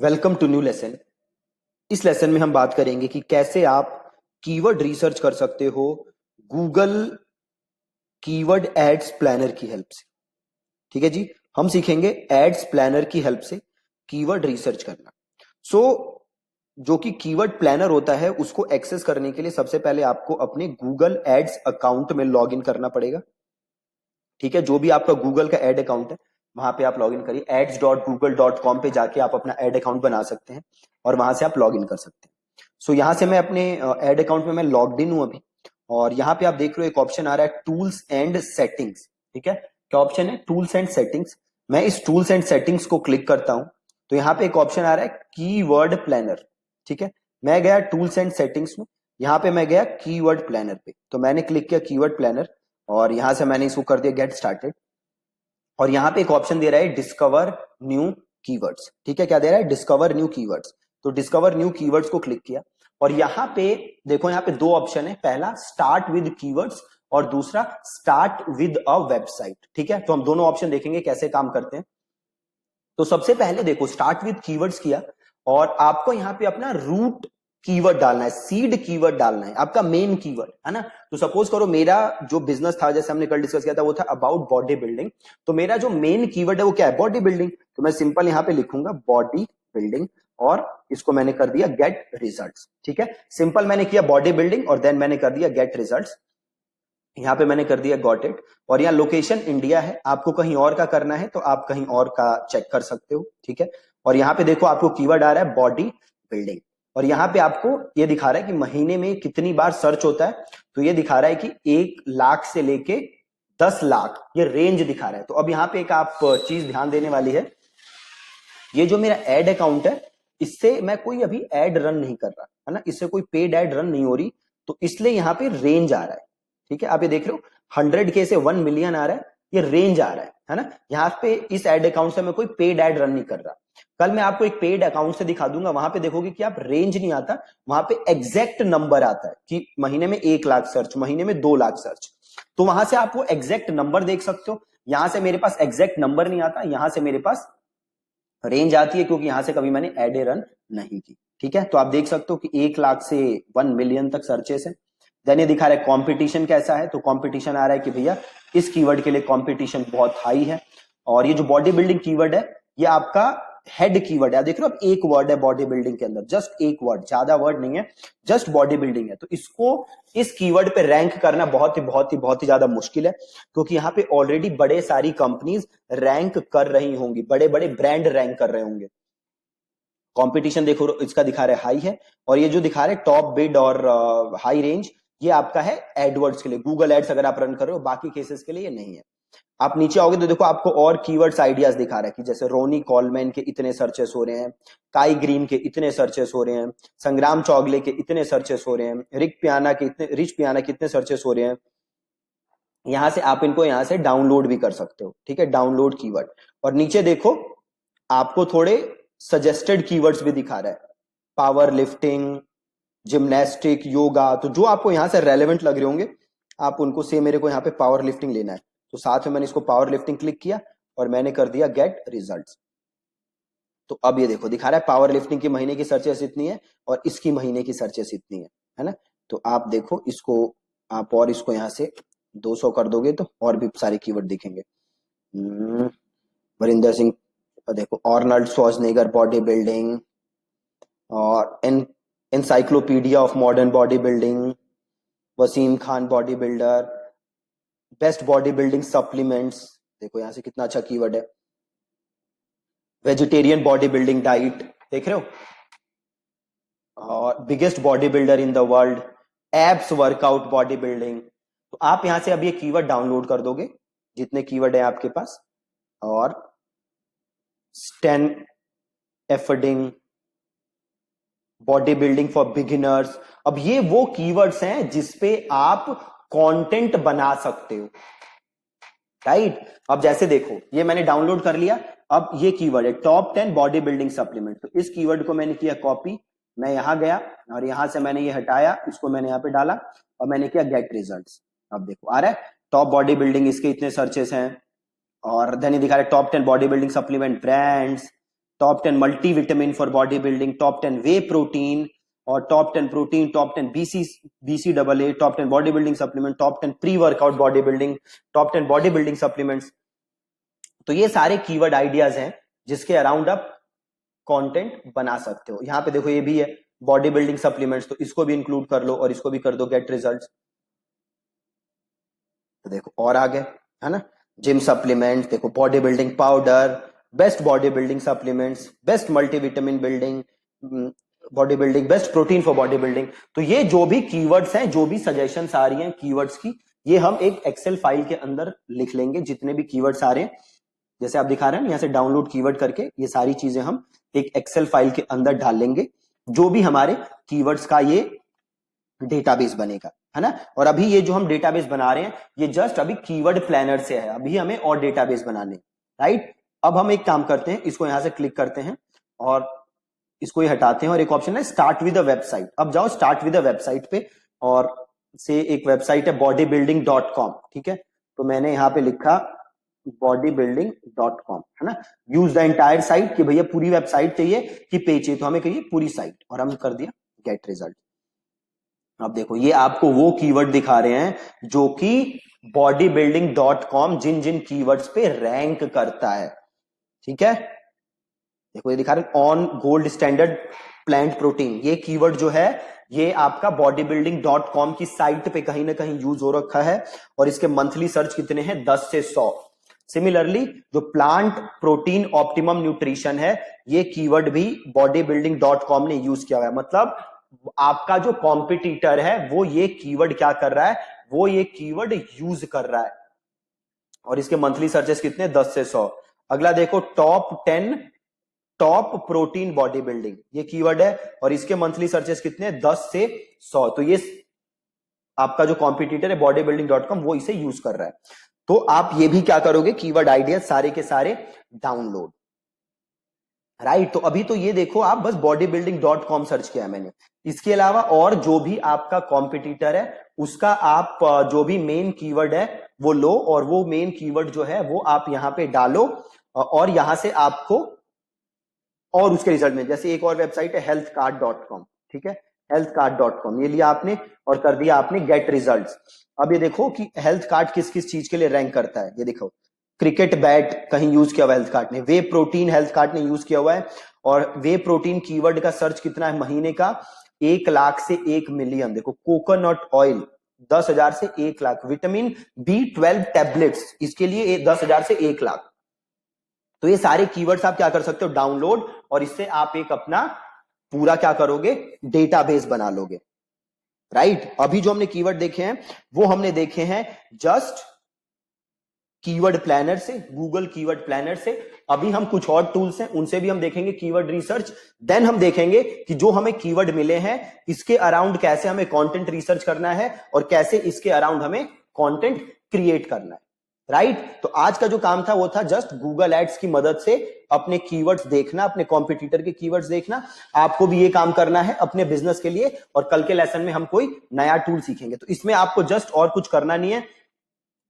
Welcome to new lesson. इस lesson में हम बात करेंगे कि कैसे आप कीवर्ड रिसर्च कर सकते हो गूगल कीवर्ड एड्स प्लानर की हेल्प से। ठीक है जी, हम सीखेंगे एड्स प्लानर की हेल्प से कीवर्ड रिसर्च करना। सो जो कि कीवर्ड प्लानर होता है उसको एक्सेस करने के लिए सबसे पहले आपको अपने गूगल एड्स अकाउंट में लॉग इन करना पड़ेगा। ठीक है, जो भी आपका गूगल का एड अकाउंट है वहां पे आप लॉग इन करिए। ads.google.com पे जाके आप अपना एड अकाउंट बना सकते हैं और वहां से आप लॉग इन कर सकते हैं। सो यहाँ से मैं अपने एड अकाउंट में मैं लॉग्ड इन हूं अभी, और यहाँ पे आप देख रहे हो एक ऑप्शन आ रहा है टूल्स एंड सेटिंग्स। ठीक है, क्या ऑप्शन है? Tools and settings. मैं इस टूल्स एंड सेटिंग्स को क्लिक करता हूं तो यहाँ पे एक ऑप्शन आ रहा है कीवर्ड प्लानर। ठीक है, मैं गया टूल्स एंड सेटिंग्स में, यहाँ पे मैं गया कीवर्ड प्लानर पे, तो मैंने क्लिक किया कीवर्ड प्लानर और यहां से मैंने इसको कर दिया गेट स्टार्टेड। और यहाँ पे एक ऑप्शन दे रहा है डिस्कवर न्यू कीवर्ड्स। ठीक है, क्या दे रहा है? Discover new keywords. तो डिस्कवर न्यू कीवर्ड्स को क्लिक किया और यहाँ पे देखो, यहाँ पे दो ऑप्शन है, पहला स्टार्ट विद कीवर्ड्स और दूसरा स्टार्ट विद अ वेबसाइट। ठीक है, तो हम दोनों ऑप्शन देखेंगे कैसे काम करते हैं। तो सबसे पहले देखो स्टार्ट विद कीवर्ड्स किया और आपको यहाँ पे अपना रूट कीवर्ड डालना है, सीड कीवर्ड डालना है, आपका मेन कीवर्ड है ना। तो सपोज करो मेरा जो बिजनेस था, जैसे हमने कल डिस्कस किया था, वो था अबाउट बॉडी बिल्डिंग। तो मेरा जो मेन कीवर्ड है वो क्या है? Body building. तो मैं सिंपल यहाँ पे लिखूंगा बॉडी बिल्डिंग और इसको मैंने कर दिया गेट रिजल्ट्स। ठीक है, सिंपल मैंने किया बॉडी बिल्डिंग और देन मैंने कर दिया गेट रिजल्ट्स। यहाँ पे मैंने कर दिया गॉट इट। और यहाँ लोकेशन इंडिया है, आपको कहीं और का करना है तो आप कहीं और का चेक कर सकते हो। ठीक है, और यहाँ पे देखो आपको कीवर्ड आ रहा है बॉडी बिल्डिंग और यहाँ पे आपको ये दिखा रहा है कि महीने में कितनी बार सर्च होता है। तो ये दिखा रहा है कि 1 लाख से लेके 10 लाख, ये रेंज दिखा रहा है। तो अब यहाँ पे एक आप चीज ध्यान देने वाली है, ये जो मेरा एड अकाउंट है इससे मैं कोई अभी एड रन नहीं कर रहा है ना, इससे कोई पेड एड रन नहीं हो रही, तो इसलिए यहाँ पे रेंज आ रहा है। ठीक है, आप ये देख रहे हो 100K से 1 मिलियन आ रहा है, ये रेंज आ रहा है ना। यहाँ पे इस एड अकाउंट से मैं कोई पेड एड रन नहीं कर रहा। कल मैं आपको एक पेड अकाउंट से दिखा दूंगा, वहां पे देखोगे कि आप रेंज नहीं आता, वहां पे एग्जैक्ट नंबर आता है कि महीने में 1 लाख सर्च, महीने में 2 लाख सर्च। तो वहां से आप वो एग्जैक्ट नंबर देख सकते हो। यहां से मेरे पास एग्जैक्ट नंबर नहीं आता, यहां से मेरे पास रेंज आती है क्योंकि यहां से कभी मैंने एड रन नहीं की। ठीक है, तो आप देख सकते हो कि 1 लाख से 1 मिलियन तक सर्चेस है। देन ये दिखा रहा है कंपटीशन कैसा है, तो कंपटीशन आ रहा है कि भैया इस कीवर्ड के लिए कंपटीशन बहुत हाई है। और ये जो बॉडी बिल्डिंग कीवर्ड है ये आपका हेड कीवर्ड है। देख रहे हो, अब एक वर्ड है बॉडी बिल्डिंग के अंदर, जस्ट एक वर्ड, ज्यादा वर्ड नहीं है, जस्ट बॉडी बिल्डिंग है। तो इसको इस कीवर्ड पे रैंक करना बहुत ही ज्यादा मुश्किल है, क्योंकि यहाँ पे ऑलरेडी बड़े सारी कंपनीज रैंक कर रही होंगी, बड़े बड़े ब्रांड रैंक कर रहे होंगे। कंपटीशन देखो इसका दिखा रहा है हाई है, और ये जो दिखा रहे टॉप बिड और हाई रेंज, ये आपका है एडवर्ड्स के लिए, गूगल एड्स अगर आप रन कर रहे हो, बाकी केसेस के लिए ये नहीं है। आप नीचे आओगे तो देखो आपको और कीवर्ड्स आइडियाज दिखा रहा है कि जैसे रोनी कॉलमैन के इतने सर्चेस हो रहे हैं, काई ग्रीन के इतने सर्चेस हो रहे हैं, संग्राम चौगले के इतने सर्चेस हो रहे हैं, रिच पियाना के इतने सर्चेस हो रहे हैं। यहां से आप इनको यहां से डाउनलोड भी कर सकते हो। ठीक है, डाउनलोड कीवर्ड। और नीचे देखो आपको थोड़े सजेस्टेड कीवर्ड्स भी दिखा रहा है, पावर लिफ्टिंग, जिम्नास्टिक, योगा। तो जो आपको यहां से रेलेवेंट लग रहे होंगे आप उनको से, मेरे को यहाँ पे पावर लिफ्टिंग लेना है तो साथ में मैंने इसको पावर लिफ्टिंग क्लिक किया और मैंने कर दिया गेट रिजल्ट्स। तो अब ये देखो दिखा रहा है पावर लिफ्टिंग की महीने की सर्चेस इतनी है और इसकी महीने की सर्चेस इतनी है ना। तो आप देखो इसको, आप और इसको यहाँ से 200 कर दोगे तो और भी सारे कीवर्ड दिखेंगे। वरिंदर सिंह, देखो आर्नल्ड श्वार्ज़नेगर बॉडी बिल्डिंग, और encyclopedia of modern body building, Wasim Khan body builder, best body building supplements. देखो यहां से कितना अच्छा कीवर्ड है, वेजिटेरियन बॉडी बिल्डिंग डाइट, देख रहे हो, और biggest body builder in the world, abs workout body building. तो आप यहां से अब ये कीवर्ड डाउनलोड कर दोगे जितने कीवर्ड है आपके पास, और Stan Efferding, body building for beginners. अब ये वो कीवर्ड्स हैं जिसपे आप कंटेंट बना सकते हो, राइट। अब जैसे देखो ये मैंने डाउनलोड कर लिया, अब ये कीवर्ड है टॉप 10 बॉडी बिल्डिंग सप्लीमेंट, तो इस कीवर्ड को मैंने किया कॉपी, मैं यहां गया और यहां से मैंने ये हटाया, इसको मैंने यहां पे डाला और मैंने किया गेट रिजल्ट्स। अब देखो आ रहा है टॉप बॉडी बिल्डिंग, इसके इतने सर्चेस हैं, और देन ये दिखा रहा है top 10 body building supplement brands, top 10 multivitamin for body building, top 10 whey protein, और top 10 protein, top 10 BCAA, top 10 body building supplement, top 10 pre workout body building, top 10 body building supplements. तो ये सारे keyword ideas हैं जिसके around आप content बना सकते हो। यहां पे देखो ये भी है बॉडी बिल्डिंग सप्लीमेंट्स, तो इसको भी इंक्लूड कर लो और इसको भी कर दो गेट रिजल्ट्स। तो देखो और आगे है ना, जिम सप्लीमेंट, देखो body building powder, best body building supplements, best multivitamin building body building, best protein for body building. तो ये जो भी कीवर्ड्स हैं, जो भी सजेशंस आ रही हैं कीवर्ड्स की, ये हम एक एक्सेल फाइल के अंदर लिख लेंगे। जितने भी कीवर्ड्स आ रहे हैं, जैसे आप दिखा रहे हैं यहाँ से डाउनलोड कीवर्ड करके, ये सारी चीजें हम एक एक्सेल फाइल के अंदर डाल लेंगे, जो भी हमारे कीवर्ड्स का ये डेटाबेस बनेगा, है ना। और अभी ये जो हम डेटाबेस बना रहे हैं, ये जस्ट अभी कीवर्ड प्लानर से है, अभी हमें और डेटाबेस बनाने, राइट। अब हम एक काम करते हैं, इसको यहां से क्लिक करते हैं और इसको ही हटाते हैं, और एक ऑप्शन है स्टार्ट विद अ वेबसाइट। अब जाओ स्टार्ट विद अ वेबसाइट पे, और से एक वेबसाइट है bodybuilding.com, ठीक है। तो मैंने यहाँ पे लिखा bodybuilding.com, है ना। यूज द एंटायर साइट, कि भैया पूरी वेबसाइट चाहिए कि पेज चाहिए, तो हमें कहिए पूरी साइट, और हम कर दिया गेट रिजल्ट। अब देखो ये आपको वो कीवर्ड दिखा रहे हैं जो कि bodybuilding.com जिन जिन कीवर्ड्स पे रैंक करता है, ठीक है। देखो ये दिखा रहे हैं on gold standard plant protein, ये कीवर्ड जो है ये आपका bodybuilding.com की साइट पे कहीं ना कहीं यूज हो रखा है, और इसके मंथली सर्च कितने हैं, 10 से 100। सिमिलरली जो प्लांट प्रोटीन ऑप्टिमम न्यूट्रिशन है, ये कीवर्ड भी bodybuilding.com ने यूज किया हुआ है। मतलब आपका जो कॉम्पिटिटर है वो ये कीवर्ड क्या कर रहा है, वो ये कीवर्ड यूज कर रहा है, और इसके मंथली सर्चेस कितने, 10 से 100। अगला देखो top 10 top protein body building, ये कीवर्ड है, और इसके मंथली सर्चेस कितने, 10 से 100। तो ये आपका जो कॉम्पिटिटर है bodybuilding.com वो इसे यूज कर रहा है। तो आप ये भी क्या करोगे, कीवर्ड आइडिया सारे के सारे डाउनलोड, राइट। तो अभी तो ये देखो आप बस bodybuilding.com सर्च किया मैंने, इसके अलावा और जो भी आपका कॉम्पिटिटर है उसका आप जो भी मेन कीवर्ड है वो लो, और वो मेन कीवर्ड जो है वो आप यहां पे डालो, और यहां से आपको और उसके रिजल्ट में, जैसे एक और वेबसाइट है healthcard.com, ठीक है, healthcard.com ये लिया आपने और कर दिया आपने गेट रिजल्ट्स। अब ये देखो कि हेल्थ कार्ड किस किस चीज के लिए रैंक करता है, ये देखो क्रिकेट बैट कहीं यूज किया हुआ है हेल्थ कार्ड ने, वे प्रोटीन हेल्थ कार्ड ने यूज किया हुआ है, और वे प्रोटीन कीवर्ड का सर्च कितना है महीने का, 1 लाख से 1 मिलियन। देखो कोकोनट ऑयल 10,000 से 1 लाख, विटामिन B12 टैबलेट्स इसके लिए 10,000 से 1 लाख। तो ये सारे कीवर्ड्स आप क्या कर सकते हो, डाउनलोड, और इससे आप एक अपना पूरा क्या करोगे, डेटाबेस बना लोगे, राइट। अभी जो हमने कीवर्ड देखे हैं वो हमने देखे हैं जस्ट कीवर्ड प्लानर से, गूगल कीवर्ड प्लानर से। अभी हम कुछ और टूल्स हैं उनसे भी हम देखेंगे कीवर्ड रिसर्च, देन हम देखेंगे कि जो हमें कीवर्ड मिले हैं इसके अराउंड कैसे हमें कंटेंट रिसर्च करना है, और कैसे इसके अराउंड हमें कंटेंट क्रिएट करना है, राइट। तो आज का जो काम था वो था जस्ट गूगल एड्स की मदद से अपने कीवर्ड्स देखना, अपने कॉम्पिटिटर के कीवर्ड्स देखना। आपको भी ये काम करना है अपने बिजनेस के लिए, और कल के लेसन में हम कोई नया टूल सीखेंगे। तो इसमें आपको जस्ट और कुछ करना नहीं है,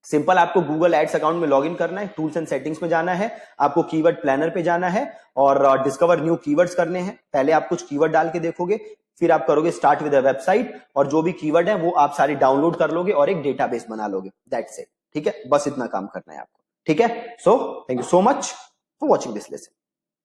सिंपल आपको गूगल एड्स अकाउंट में लॉगिन करना है, टूल्स एंड सेटिंग्स में जाना है, आपको कीवर्ड प्लानर पे जाना है, और डिस्कवर न्यू कीवर्ड्स करने हैं। पहले आप कुछ कीवर्ड डाल के देखोगे, फिर आप करोगे स्टार्ट विद अ वेबसाइट, और जो भी कीवर्ड है वो आप सारे डाउनलोड कर लोगे और एक डेटाबेस बना लोगे, दैट्स इट, ठीक है। बस इतना काम करना है आपको, ठीक है। So thank you so much for watching this lesson.